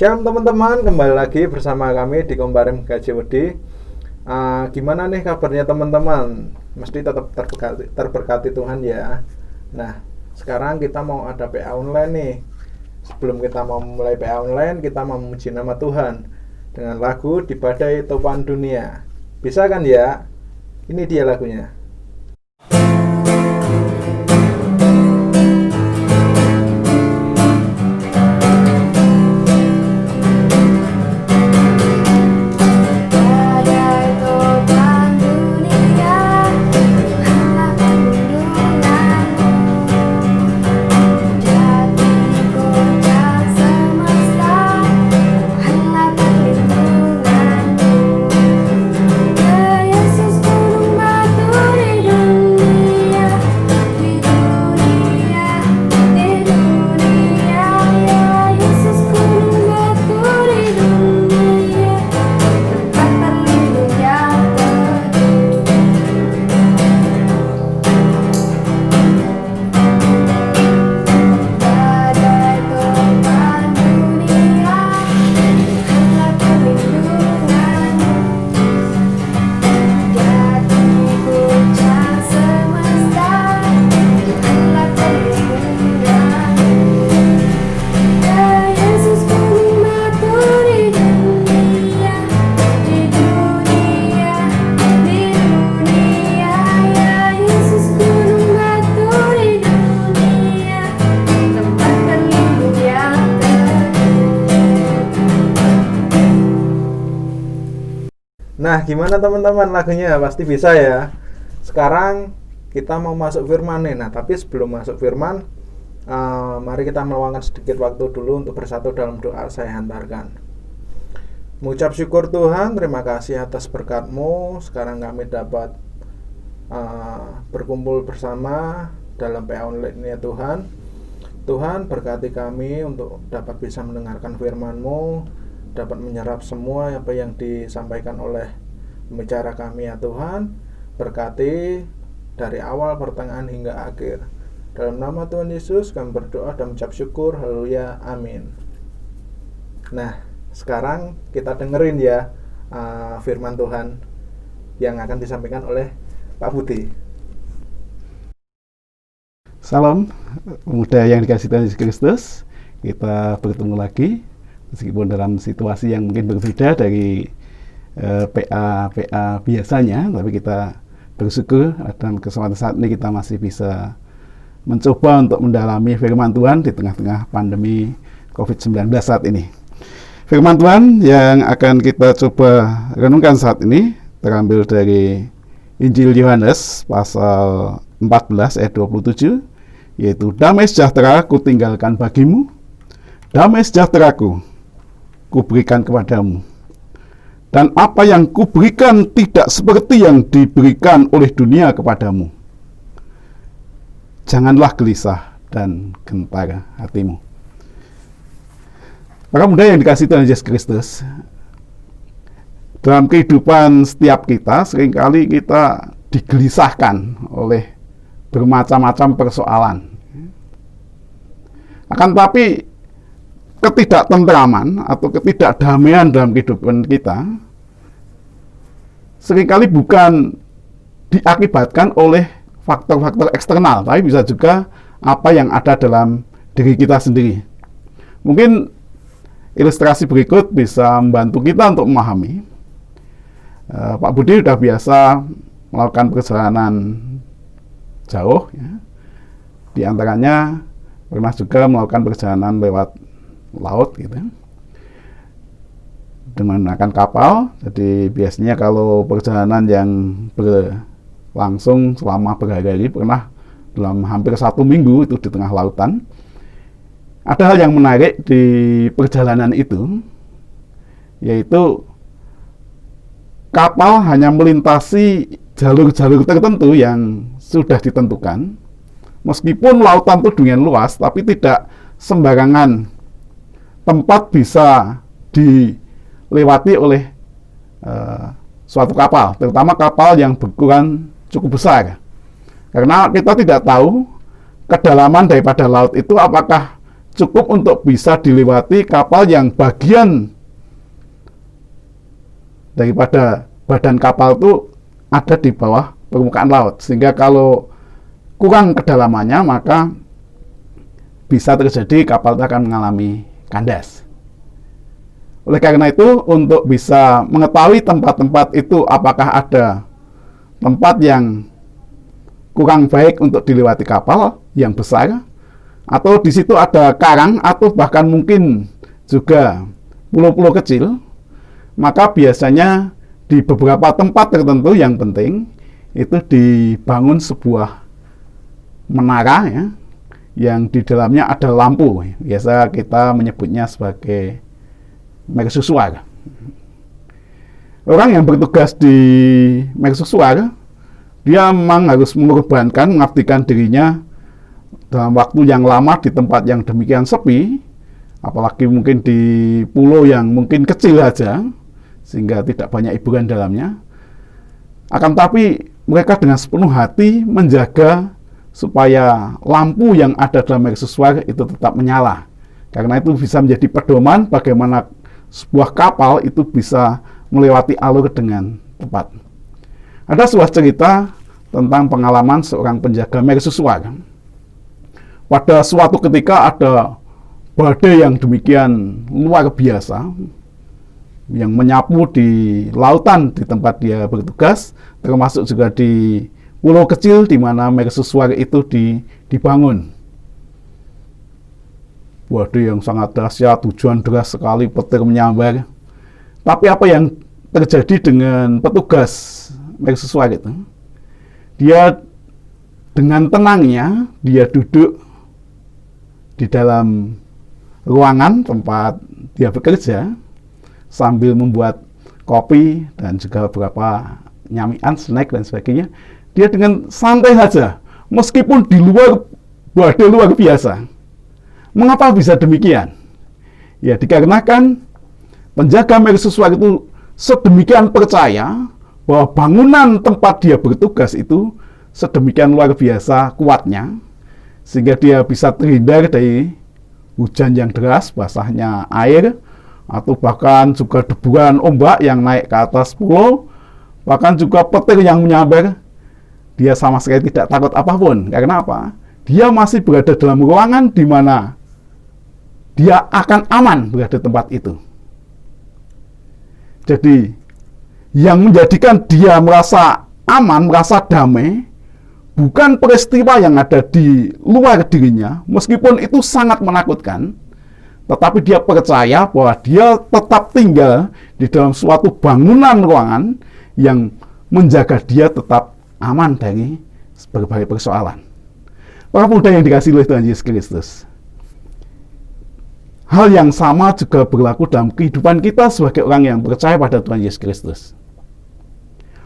Shalom teman-teman, kembali lagi bersama kami di Komparem GJWD. Gimana nih kabarnya teman-teman? Mesti tetap terberkati Tuhan ya. Nah, sekarang kita mau ada PA online nih. Sebelum kita mau mulai PA online, kita mau memuji nama Tuhan dengan lagu Di Badai Topan Dunia. Bisa kan ya? Ini dia lagunya. Nah, gimana teman-teman lagunya? Pasti bisa ya. Sekarang kita mau masuk firman nih. Nah, tapi sebelum masuk firman, mari kita meluangkan sedikit waktu dulu untuk bersatu dalam doa. Saya hantarkan. Mengucap syukur Tuhan, terima kasih atas berkat-Mu. Sekarang kami dapat berkumpul bersama dalam PA online ya Tuhan. Tuhan berkati kami untuk dapat bisa mendengarkan firman-Mu, dapat menyerap semua apa yang disampaikan oleh pembicara kami ya Tuhan. Berkati dari awal, pertengahan hingga akhir. Dalam nama Tuhan Yesus kami berdoa dan mengucap syukur. Haleluya, amin. Nah, sekarang kita dengerin ya firman Tuhan yang akan disampaikan oleh Pak Budi. Salam pemuda yang dikasihi Tuhan Yesus Kristus. Kita bertemu lagi meskipun dalam situasi yang mungkin berbeda dari PA biasanya, tapi kita bersyukur dalam kesempatan saat ini kita masih bisa mencoba untuk mendalami firman Tuhan di tengah-tengah pandemi COVID-19 saat ini. Firman Tuhan yang akan kita coba renungkan saat ini terambil dari Injil Yohanes pasal 14 ayat 27, yaitu damai sejahtera kutinggalkan bagimu, damai sejahteraku kuberikan kepadamu, dan apa yang kuberikan tidak seperti yang diberikan oleh dunia kepadamu. Janganlah gelisah dan gentar hatimu. Para muda yang dikasihi Tuhan Yesus Kristus, dalam kehidupan setiap kita seringkali kita digelisahkan oleh bermacam-macam persoalan. Akan tetapi ketidaktentraman atau ketidakdamaian dalam kehidupan kita seringkali bukan diakibatkan oleh faktor-faktor eksternal, tapi bisa juga apa yang ada dalam diri kita sendiri. Mungkin ilustrasi berikut bisa membantu kita untuk memahami. Pak Budi sudah biasa melakukan perjalanan jauh ya. Di antaranya pernah juga melakukan perjalanan lewat laut gitu dengan menggunakan kapal. Jadi biasanya kalau perjalanan yang berlangsung selama berhari-hari, pernah dalam hampir 1 minggu itu di tengah lautan. Ada hal yang menarik di perjalanan itu, yaitu kapal hanya melintasi jalur-jalur tertentu yang sudah ditentukan. Meskipun lautan itu dengan luas, tapi tidak sembarangan tempat bisa dilewati oleh suatu kapal, terutama kapal yang berukuran cukup besar. Karena kita tidak tahu kedalaman daripada laut itu apakah cukup untuk bisa dilewati kapal yang bagian daripada badan kapal itu ada di bawah permukaan laut, sehingga kalau kurang kedalamannya maka bisa terjadi kapal itu akan mengalami kandas. Oleh karena itu, untuk bisa mengetahui tempat-tempat itu apakah ada tempat yang kurang baik untuk dilewati kapal yang besar, atau di situ ada karang, atau bahkan mungkin juga pulau-pulau kecil, maka biasanya di beberapa tempat tertentu yang penting itu dibangun sebuah menara ya, yang di dalamnya ada lampu. Biasa kita menyebutnya sebagai mercusuar. Orang yang bertugas di mercusuar, dia memang harus mengorbankan, mengabdikan dirinya dalam waktu yang lama di tempat yang demikian sepi, apalagi mungkin di pulau yang mungkin kecil saja, sehingga tidak banyak hiburan dalamnya. Akan tapi mereka dengan sepenuh hati menjaga supaya lampu yang ada dalam mercusuar itu tetap menyala. Karena itu bisa menjadi pedoman bagaimana sebuah kapal itu bisa melewati alur dengan tepat. Ada sebuah cerita tentang pengalaman seorang penjaga mercusuar. Pada suatu ketika ada badai yang demikian luar biasa yang menyapu di lautan di tempat dia bertugas, termasuk juga di pulau kecil di mana mercusuar itu dibangun. Badai yang sangat dahsyat, hujan deras sekali, petir menyambar. Tapi apa yang terjadi dengan petugas mercusuar itu? Dia dengan tenangnya, dia duduk di dalam ruangan tempat dia bekerja sambil membuat kopi dan juga beberapa nyamian, snack dan sebagainya. Dia dengan santai saja, meskipun di luar badai luar biasa. Mengapa bisa demikian? Ya, dikarenakan penjaga mercusuar itu sedemikian percaya bahwa bangunan tempat dia bertugas itu sedemikian luar biasa kuatnya, sehingga dia bisa terhindar dari hujan yang deras, basahnya air, atau bahkan juga deburan ombak yang naik ke atas pulau, bahkan juga petir yang menyambar. Dia sama sekali tidak takut apapun. Karena apa? Dia masih berada dalam ruangan di mana dia akan aman berada di tempat itu. Jadi, yang menjadikan dia merasa aman, merasa damai, bukan peristiwa yang ada di luar dirinya, meskipun itu sangat menakutkan, tetapi dia percaya bahwa dia tetap tinggal di dalam suatu bangunan ruangan yang menjaga dia tetap aman dari berbagai persoalan. Para pemuda yang dikasihi oleh Tuhan Yesus Kristus, hal yang sama juga berlaku dalam kehidupan kita sebagai orang yang percaya pada Tuhan Yesus Kristus.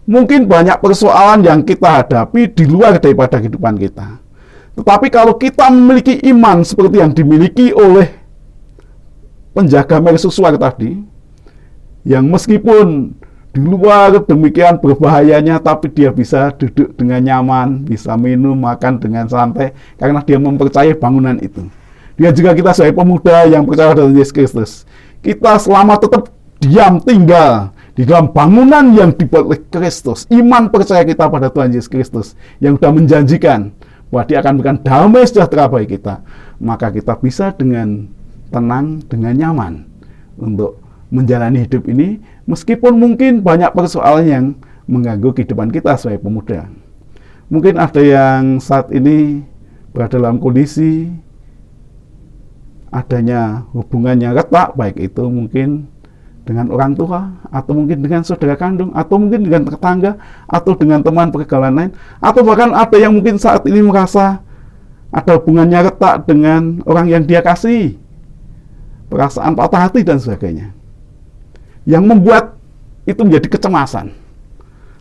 Mungkin banyak persoalan yang kita hadapi di luar daripada kehidupan kita. Tetapi kalau kita memiliki iman seperti yang dimiliki oleh penjaga mercusuar tadi, yang meskipun di luar demikian berbahayanya, tapi dia bisa duduk dengan nyaman, bisa minum, makan dengan santai, karena dia mempercayai bangunan itu. Dia juga kita sebagai pemuda yang percaya pada Yesus Kristus, kita selama tetap diam tinggal di dalam bangunan yang dibuat oleh Kristus, iman percaya kita pada Tuhan Yesus Kristus yang sudah menjanjikan bahwa dia akan memberikan damai sejahtera bagi kita, maka kita bisa dengan tenang, dengan nyaman untuk menjalani hidup ini, meskipun mungkin banyak persoalan yang mengganggu kehidupan kita sebagai pemuda. Mungkin ada yang saat ini berada dalam kondisi adanya hubungan yang retak, baik itu mungkin dengan orang tua, atau mungkin dengan saudara kandung, atau mungkin dengan tetangga, atau dengan teman pergaulan lain, atau bahkan ada yang mungkin saat ini merasa ada hubungannya retak dengan orang yang dia kasihi, perasaan patah hati dan sebagainya, yang membuat itu menjadi kecemasan.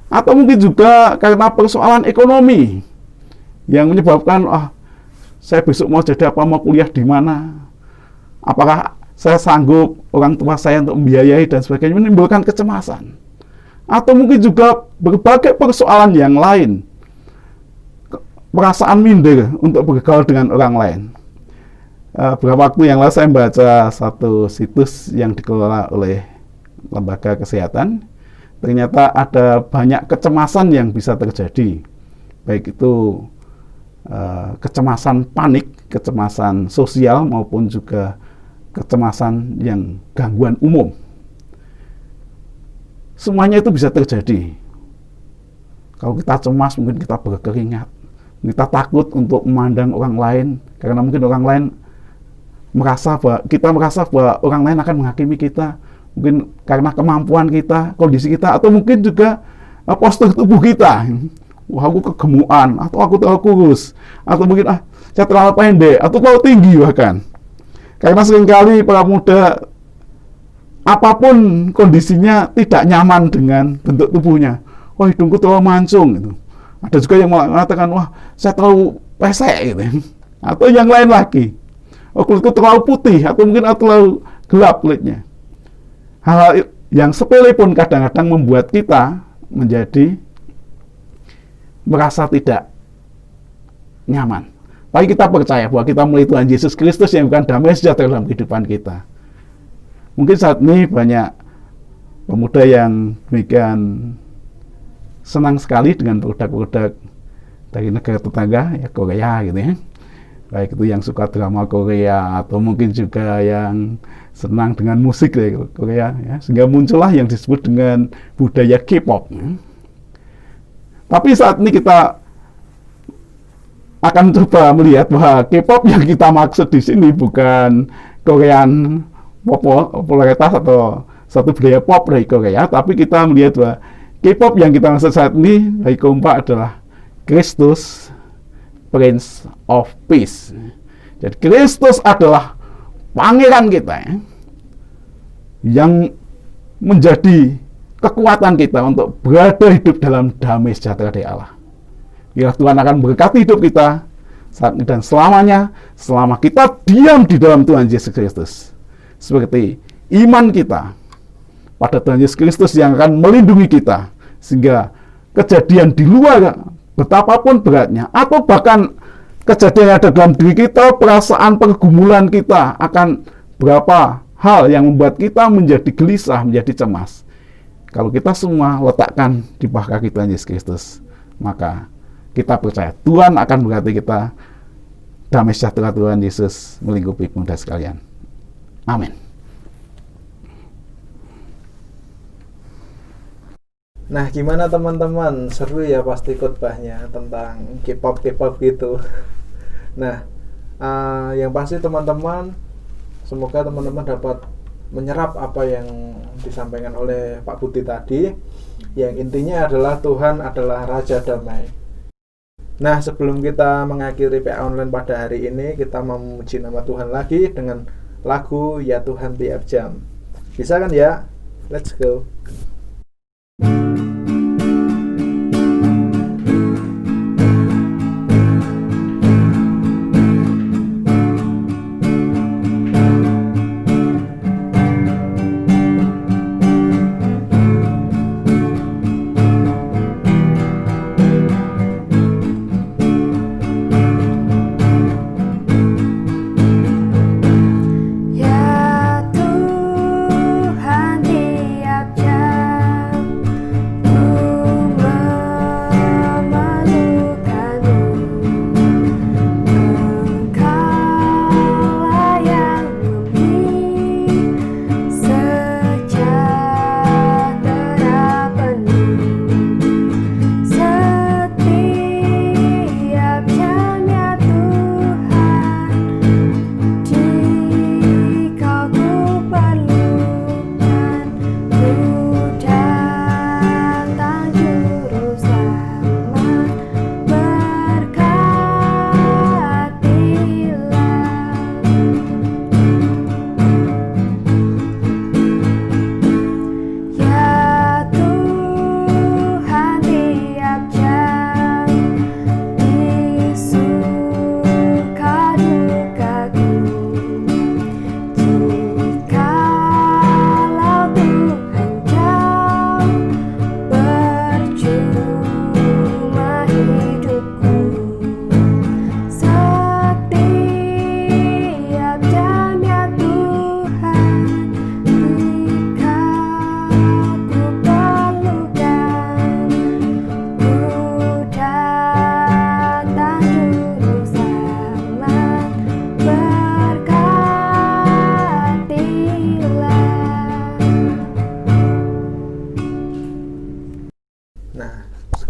Atau mungkin juga karena persoalan ekonomi yang menyebabkan, saya besok mau jadi apa, mau kuliah di mana, apakah saya sanggup orang tua saya untuk membiayai dan sebagainya, menimbulkan kecemasan. Atau mungkin juga berbagai persoalan yang lain, perasaan minder untuk bergaul dengan orang lain. beberapa waktu yang lalu saya membaca satu situs yang dikelola oleh lembaga kesehatan. Ternyata ada banyak kecemasan yang bisa terjadi, baik itu kecemasan panik, kecemasan sosial, maupun juga kecemasan yang gangguan umum. Semuanya itu bisa terjadi. Kalau kita cemas, mungkin kita berkeringat, kita takut untuk memandang orang lain, karena mungkin orang lain merasa bahwa orang lain akan menghakimi kita, mungkin karena kemampuan kita, kondisi kita, atau mungkin juga postur tubuh kita. Wah, aku kegemukan, atau aku terlalu kurus, atau mungkin saya terlalu pendek, atau terlalu tinggi bahkan. Karena seringkali para muda, apapun kondisinya, tidak nyaman dengan bentuk tubuhnya. Wah, hidungku terlalu mancung gitu. Ada juga yang mengatakan, wah, saya terlalu pesek gitu. Atau yang lain lagi, kulitku terlalu putih, atau mungkin terlalu gelap kulitnya. Hal yang sepele pun kadang-kadang membuat kita menjadi merasa tidak nyaman. Tapi kita percaya bahwa kita melalui Tuhan Yesus Kristus yang bukan damai sejahtera dalam kehidupan kita. Mungkin saat ini banyak pemuda yang demikian senang sekali dengan produk-produk dari negara tetangga, ya Korea gitu ya. Baik itu yang suka drama Korea, atau mungkin juga yang senang dengan musik dari Korea, ya. Sehingga muncullah yang disebut dengan budaya K-pop. Ya. Tapi saat ini kita akan coba melihat bahwa K-pop yang kita maksud di sini bukan Korean popularitas atau satu budaya pop dari Korea, tapi kita melihat bahwa K-pop yang kita maksud saat ini dari keempat adalah Kristus, Prince of Peace. Jadi Kristus adalah pangeran kita, ya, yang menjadi kekuatan kita untuk berada hidup dalam damai sejahtera dari Allah. Ya, Tuhan akan berkati hidup kita saat ini dan selamanya, selama kita diam di dalam Tuhan Yesus Kristus. Seperti iman kita pada Tuhan Yesus Kristus yang akan melindungi kita, sehingga kejadian di luar betapapun beratnya, atau bahkan kejadian yang ada dalam diri kita, perasaan pergumulan kita, akan berapa hal yang membuat kita menjadi gelisah, menjadi cemas. Kalau kita semua letakkan di bawah kaki Tuhan Yesus Kristus, maka kita percaya Tuhan akan berkati kita. Damai sejahtera Tuhan Yesus melingkupi pemuda sekalian. Amin. Nah, gimana teman-teman? Seru ya pasti khotbahnya tentang K-pop gitu. Nah, yang pasti teman-teman, semoga teman-teman dapat menyerap apa yang disampaikan oleh Pak Budi tadi, yang intinya adalah Tuhan adalah Raja Damai. Nah, sebelum kita mengakhiri PA Online pada hari ini, kita memuji nama Tuhan lagi dengan lagu Ya Tuhan Tiap Jam. Bisa kan ya? Let's go. Ya Tuhan tiap jam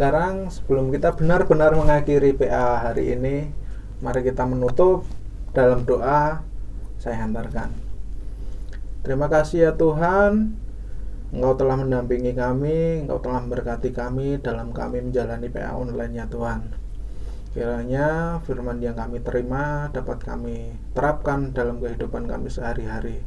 sekarang sebelum kita benar-benar mengakhiri PA hari ini, mari kita menutup dalam doa. Saya hantarkan. Terima kasih ya Tuhan, Engkau telah mendampingi kami, Engkau telah memberkati kami dalam kami menjalani PA online ya Tuhan. Kiranya firman yang kami terima dapat kami terapkan dalam kehidupan kami sehari-hari.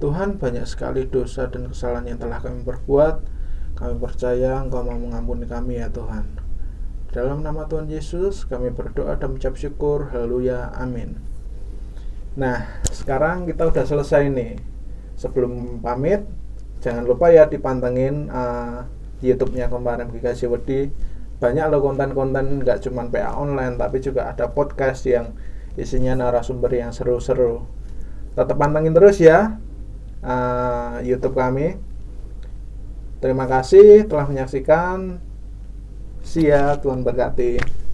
Tuhan, banyak sekali dosa dan kesalahan yang telah kami perbuat. Kami percaya Engkau mau mengampuni kami ya Tuhan. Dalam nama Tuhan Yesus kami berdoa dan mengucap syukur. Haleluya, amin. Nah, sekarang kita udah selesai nih. Sebelum pamit, jangan lupa ya dipantengin YouTube-nya Komparem GKJ Wedi. Banyak loh konten-konten, nggak cuma PA online, tapi juga ada podcast yang isinya narasumber yang seru-seru. Tetap pantengin terus ya YouTube kami. Terima kasih telah menyaksikan. See ya, Tuhan berkati.